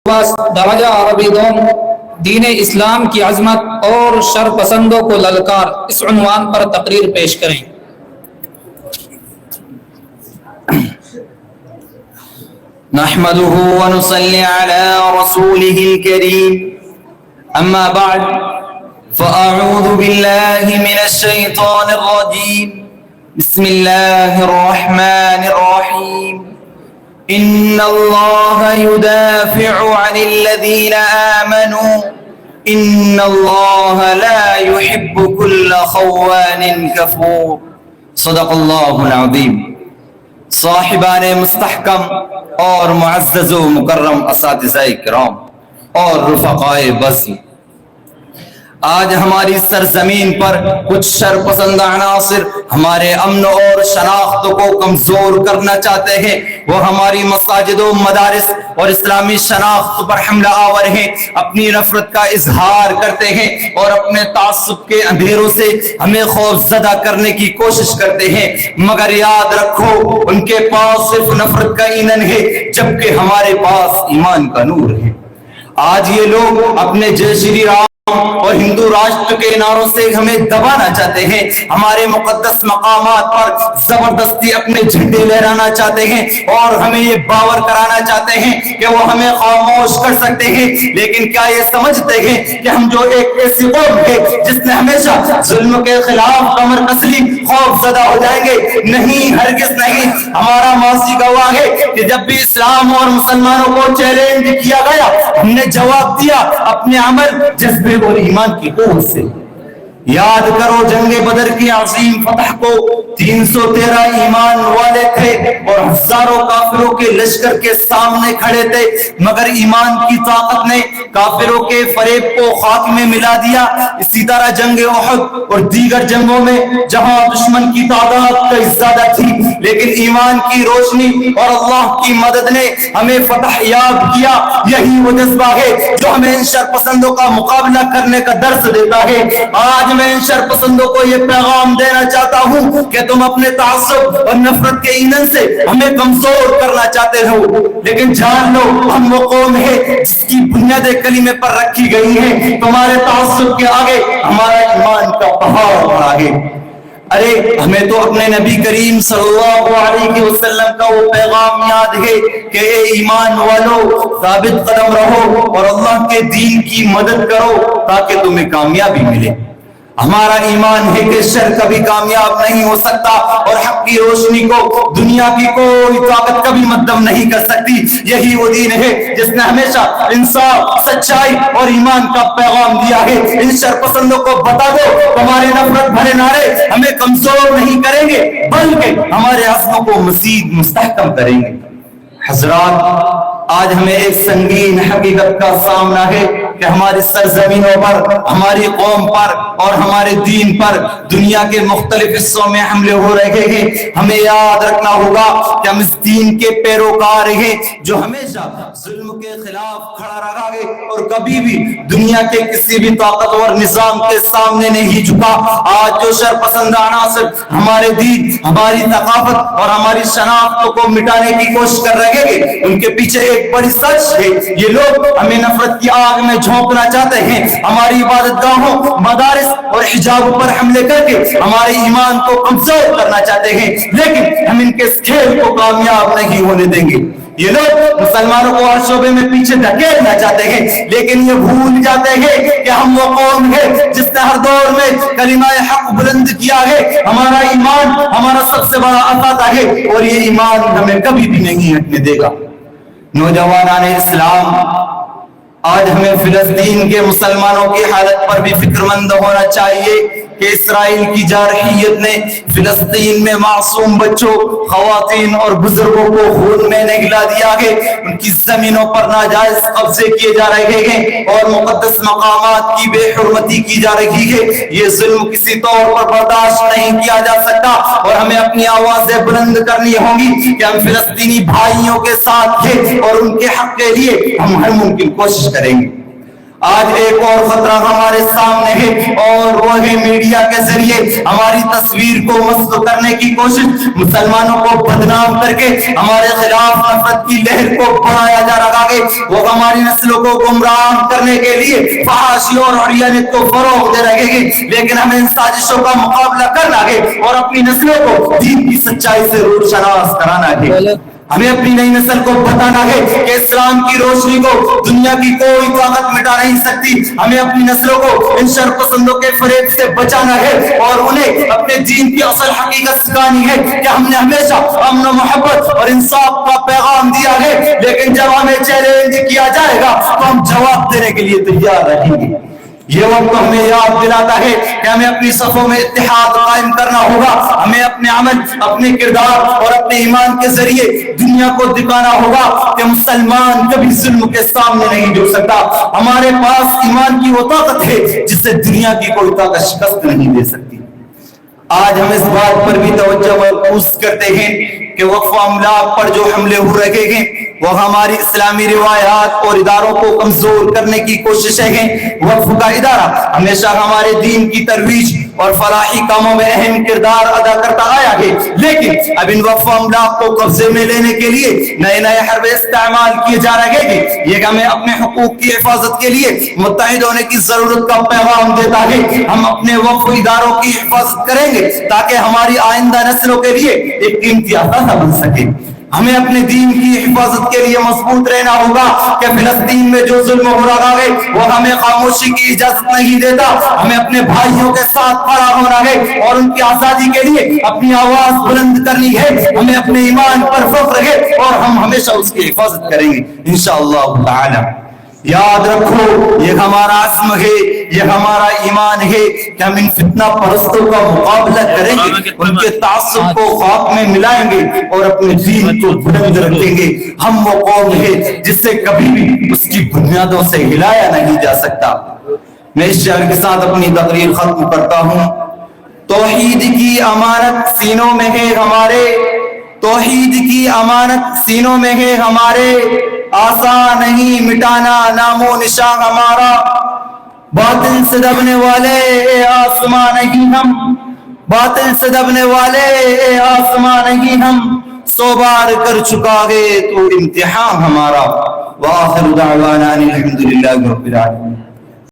درجہ عربی دوم دین اسلام کی عظمت اور شر پسندوں کو للکار اس عنوان پر تقریر پیش کریں۔ نحمده ونصلي على رسوله الكريم أما بعد فأعوذ بالله من الشيطان الرجيم بسم الله الرحمن الرحيم إن الله يدافع عن الذين آمنوا إن الله لا يحب كل خوان كفور صدق الله العظيم۔ صاحبان مستحکم اور معزز و مکرم اساتذہ کرام اور رفقائے بزم، آج ہماری سرزمین پر کچھ شرپسند عناصر ہمارے امن اور شناخت کو کمزور کرنا چاہتے ہیں۔ وہ ہماری مساجد و مدارس اور اسلامی شناخت پر حملہ آور ہیں، اپنی نفرت کا اظہار کرتے ہیں اور اپنے تعصب کے اندھیروں سے ہمیں خوف زدہ کرنے کی کوشش کرتے ہیں، مگر یاد رکھو ان کے پاس صرف نفرت کا ایندھن ہے جبکہ ہمارے پاس ایمان کا نور ہے۔ آج یہ لوگ اپنے جے شری رام اور ہندو راشٹر کے نعروں سے ہمیں دبانا چاہتے ہیں، ہمارے مقدس مقامات پر زبردستی اپنے جھنڈے لہرانا چاہتے ہیں اور ہمیں یہ باور کرانا چاہتے ہیں کہ وہ ہمیں خاموش کر سکتے ہیں۔ لیکن کیا یہ سمجھتے ہیں کہ ہم جو ایک ایسی قوم ہے جس نے ہمیشہ ظلم کے خلاف کمر کس لی خوف زدہ ہو جائیں گے؟ نہیں، ہرگز نہیں۔ ہمارا ماضی گواہ ہے کہ جب بھی اسلام اور مسلمانوں کو چیلنج کیا گیا ہم نے جواب دیا اپنے عمل، جذبے اور ایمان کی قوت سے۔ یاد کرو جنگ بدر کی عظیم فتح کو 313 ایمان والے تھے اور ہزاروں کافروں کے لشکر کے سامنے کھڑے تھے، مگر ایمان کی طاقت نے کافروں کے فریب کو خاک میں ملا دیا۔ اسی طرح جنگ احد اور دیگر جنگوں میں جہاں دشمن کی تعداد کئی زیادہ تھی لیکن ایمان کی روشنی اور اللہ کی مدد نے ہمیں فتح یاب کیا۔ یہی وہ جذبہ ہے جو ہمیں ان شر پسندوں کا مقابلہ کرنے کا درس دیتا ہے۔ آج میں ان شر پسندوں کو یہ پیغام دینا چاہتا ہوں کہ تم اپنے تعصب اور نفرت کے ایندھن سے ہمیں کمزور کرنا چاہتے ہو، لیکن جان لو ہم وہ قوم ہے جس کی بنیادیں کلمے پر رکھی گئی ہیں۔ تمہارے تعصب کے آگے ہمارا ایمان کا پہاڑ بڑا ہے۔ ارے ہمیں تو اپنے نبی کریم صلی اللہ علیہ وسلم کا وہ پیغام یاد ہے کہ اے ایمان والو ثابت قدم رہو اور اللہ کے دین کی مدد کرو تاکہ تمہیں کامیابی ملے۔ ہمارا ایمان ہے کہ شر کبھی کامیاب نہیں ہو سکتا اور حق کی روشنی کو دنیا کی کوئی طاقت کبھی مدھم نہیں کر سکتی۔ یہی وہ دین ہے جس نے ہمیشہ انصاف، سچائی اور ایمان کا پیغام دیا ہے۔ ان شر پسندوں کو بتا دو تمہارے نفرت بھرے نعرے ہمیں کمزور نہیں کریں گے بلکہ ہمارے عزم کو مزید مستحکم کریں گے۔ حضرات، آج ہمیں ایک سنگین حقیقت کا سامنا ہے کہ ہماری سرزمینوں پر، ہماری قوم پر اور ہمارے دین پر دنیا کے مختلف حصوں میں حملے ہو رہے ہیں۔ ہمیں یاد رکھنا ہوگا کہ ہم اس دین کے پیروکار ہیں جو ہمیشہ ظلم کے خلاف کھڑا رہا ہے اور کبھی بھی دنیا کے کسی بھی طاقتور نظام کے سامنے نہیں جھکا۔ آج جو شر پسند عناصر ہمارے دین، ہماری ثقافت اور ہماری شناخت کو مٹانے کی کوشش کر رہے ہیں ان کے پیچھے ایک بڑی سچ ہے۔ یہ لوگ ہمیں نفرت کی آگ میں جھونکنا چاہتے ہیں، ہماری عبادت گاہوں، مدارس اور حجاب پر حملے کر کے ہمارے ایمان کو کمزور کرنا چاہتے ہیں، لیکن ہم ان کے اس کھیل کو کامیاب نہیں ہونے دیں گے۔ یہ لوگ مسلمانوں کو ہر شعبے میں پیچھے دھکیلنا چاہتے ہیں، لیکن یہ بھول جاتے ہیں کہ ہم وہ قوم ہے جس نے ہر دور میں کلمہ حق بلند کیا ہے۔ ہمارا ایمان ہمارا سب سے بڑا عطا ہے اور یہ ایمان ہمیں کبھی بھی نہیں ہٹنے دے گا۔ نوجوانان اسلام، آج ہمیں فلسطین کے مسلمانوں کی حالت پر بھی فکر مند ہونا چاہیے کہ اسرائیل کی جارحیت نے فلسطین میں معصوم بچوں، خواتین اور بزرگوں کو خون میں نگلا دیا ہے۔ ان کی زمینوں پر ناجائز قبضے کیے جا رہے ہیں اور مقدس مقامات کی بے حرمتی کی جا رہی ہے۔ یہ ظلم کسی طور پر برداشت نہیں کیا جا سکتا اور ہمیں اپنی آوازیں بلند کرنی ہوں گی کہ ہم فلسطینی بھائیوں کے ساتھ ہیں اور ان کے حق کے لیے ہم ہر ممکن کوشش کریں گے۔ آج ایک اور خطرہ ہمارے سامنے ہے اور وہ ہے میڈیا کے ذریعے ہماری تصویر کو مسخ کرنے کی کوشش، مسلمانوں کو بدنام کر کے ہمارے خلاف نفرت کی لہر کو بڑھایا جا رہا ہے۔ وہ ہماری نسلوں کو گمراہ کرنے کے لیے فحاشی اور عریانیت کو فروغ دے رہے ہیں، لیکن ہمیں ان سازشوں کا مقابلہ کرنا ہے اور اپنی نسلوں کو دین کی سچائی سے روشناس کرانا ہے۔ ہمیں اپنی نئی نسل کو بتانا ہے کہ اسلام کی روشنی کو دنیا کی کوئی طاقت مٹا نہیں سکتی۔ ہمیں اپنی نسلوں کو ان شر پسندوں کے فریب سے بچانا ہے اور انہیں اپنے دین کی اصل حقیقت سکھانی ہے کہ ہم نے ہمیشہ امن و محبت اور انصاف کا پیغام دیا ہے، لیکن جب ہمیں چیلنج کیا جائے گا تو ہم جواب دینے کے لیے تیار رہیں گے۔ یہ وقت ہمیں یاد دلاتا ہے کہ ہمیں اپنی صفوں میں اتحاد قائم کرنا ہوگا۔ ہمیں اپنے عمل، اپنے کردار اور اپنے ایمان کے ذریعے دنیا کو دکھانا ہوگا کہ مسلمان کبھی ظلم کے سامنے نہیں جھک سکتا۔ ہمارے پاس ایمان کی وہ طاقت ہے جس سے دنیا کی کوئی طاقت شکست نہیں دے سکتی۔ آج ہم اس بات پر بھی توجہ مرکوز کرتے ہیں کہ وقف املاک پر جو حملے ہو رہے ہیں وہ ہماری اسلامی روایات اور اداروں کو کمزور کرنے کی کوششیں ہیں۔ وقف کا ادارہ ہمیشہ ہمارے دین کی ترویج اور فلاحی کاموں میں اہم کردار ادا کرتا آیا ہے، لیکن اب ان وقف املاک کو قبضے میں لینے کے لیے نئے نئے حربے استعمال کیے جا رہے ہیں۔ یہ ہمیں اپنے حقوق کی حفاظت کے لیے متحد ہونے کی ضرورت کا پیغام دیتا ہے۔ ہم اپنے وقف اداروں کی حفاظت کریں گے تاکہ ہماری آئندہ نسلوں کے لیے ایک قیمتی اثاثہ بن سکے۔ ہمیں اپنے دین کی حفاظت کے لیے مضبوط رہنا ہوگا کہ فلسطین میں جو ظلم ہو رہا ہے وہ ہمیں خاموشی کی اجازت نہیں دیتا۔ ہمیں اپنے بھائیوں کے ساتھ کھڑا ہونا ہے اور ان کی آزادی کے لیے اپنی آواز بلند کرنی ہے۔ ہمیں اپنے ایمان پر فخر ہے اور ہم ہمیشہ اس کی حفاظت کریں گے انشاءاللہ تعالی۔ یاد رکھو یہ ہمارا عزم ہے، یہ ہمارا ایمان ہے کہ ہم ان فتنہ پرستوں کا مقابلہ کریں گے، ان کے تعصب کو خاک میں ملائیں گے اور اپنے دین کو بلند رکھیں گے۔ ہم وہ قوم ہے جس سے کبھی بھی اس کی بنیادوں سے ہلایا نہیں جا سکتا۔ میں اس شعر کے ساتھ اپنی تقریر ختم کرتا ہوں۔ توحید کی امانت سینوں میں ہے ہمارے، توحید کی امانت سینوں میں ہے ہمارے، آسان نہیں مٹانا نام و نشان ہمارا۔ باطل سے دبنے والے اے آسمان نہیں ہم، باطل سے دبنے والے اے آسمان نہیں ہم، 100 بار کر چکا ہے تو امتحان ہمارا۔ وآخر دعوانا الحمدللہ رب العالمین۔